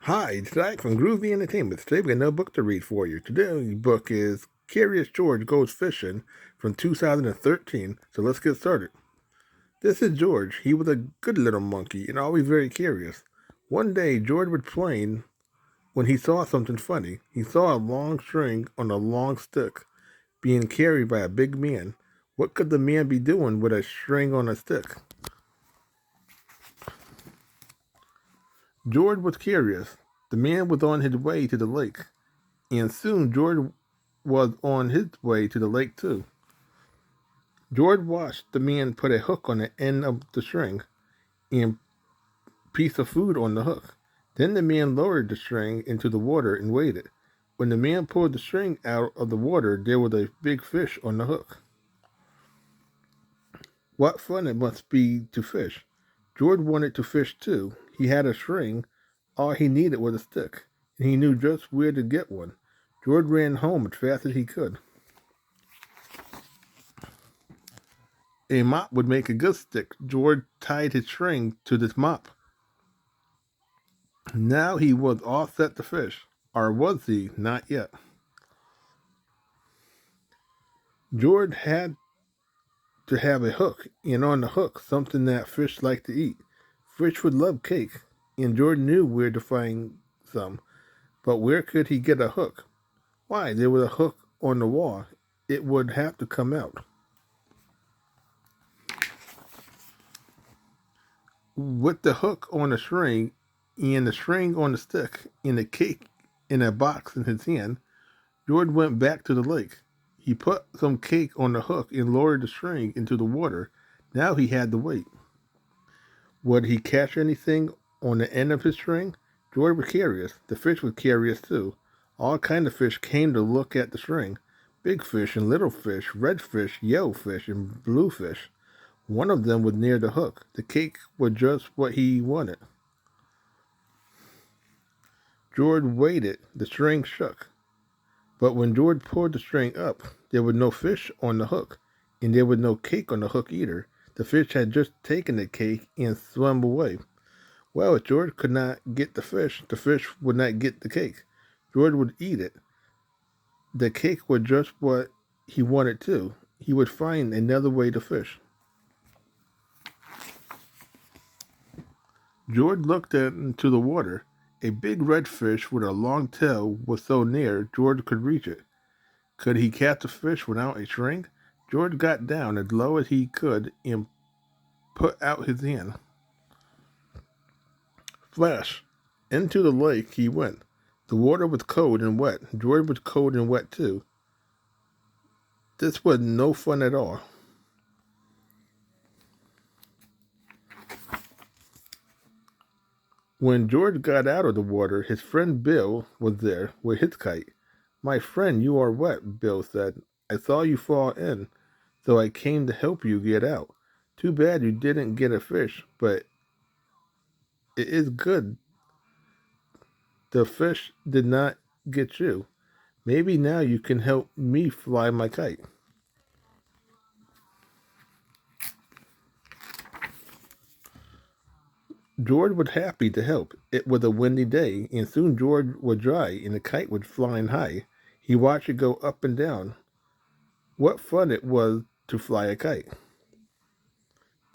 Hi, it's Zach from Groovy Entertainment. Today we got another book to read for you. Today's book is Curious George Goes Fishing from 2013. So let's get started. This is George. He was a good little monkey and always very curious. One day, George was playing when he saw something funny. He saw a long string on a long stick being carried by a big man. What could the man be doing with a string on a stick? George was curious. The man was on his way to the lake, and soon George was on his way to the lake too. George watched the man put a hook on the end of the string and a piece of food on the hook. Then the man lowered the string into the water and waited. When the man pulled the string out of the water, there was a big fish on the hook. What fun it must be to fish! George wanted to fish too. He had a string. All he needed was a stick, and he knew just where to get one. George ran home as fast as he could. A mop would make a good stick. George tied his string to this mop. Now he was all set to fish. Or was he? Not yet. George had to have a hook, and on the hook, something that fish like to eat. Fish would love cake, and George knew where to find some. But where could he get a hook? Why, there was a hook on the wall. It would have to come out. With the hook on the string and the string on the stick and the cake in a box in his hand, George went back to the lake. He put some cake on the hook and lowered the string into the water. Now he had to wait. Would he catch anything on the end of his string? George was curious. The fish was curious too. All kinds of fish came to look at the string. Big fish and little fish, red fish, yellow fish, and blue fish. One of them was near the hook. The cake was just what he wanted. George waited. The string shook. But when George pulled the string up, there was no fish on the hook, and there was no cake on the hook either. The fish had just taken the cake and swum away. Well, if George could not get the fish would not get the cake. George would eat it. The cake was just what he wanted too. He would find another way to fish. George looked into the water. A big red fish with a long tail was so near George could reach it. Could he catch a fish without a string? George got down as low as he could and put out his hand. Flash! Into the lake he went. The water was cold and wet. George was cold and wet too. This was no fun at all. When George got out of the water, his friend Bill was there with his kite. My friend, you are wet, Bill said. I saw you fall in, so I came to help you get out. Too bad you didn't get a fish, but it is good. The fish did not get you. Maybe now you can help me fly my kite. George was happy to help. It was a windy day, and soon George was dry and the kite was flying high. He watched it go up and down. What fun it was to fly a kite.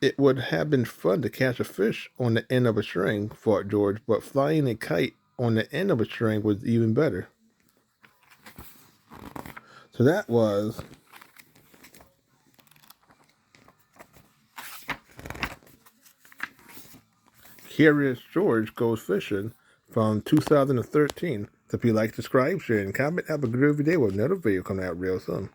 It would have been fun to catch a fish on the end of a string, thought George, but flying a kite on the end of a string was even better. So that was Curious George Goes Fishing from 2013. So if you like, subscribe, share, and comment, have a groovy day with another video coming out real soon.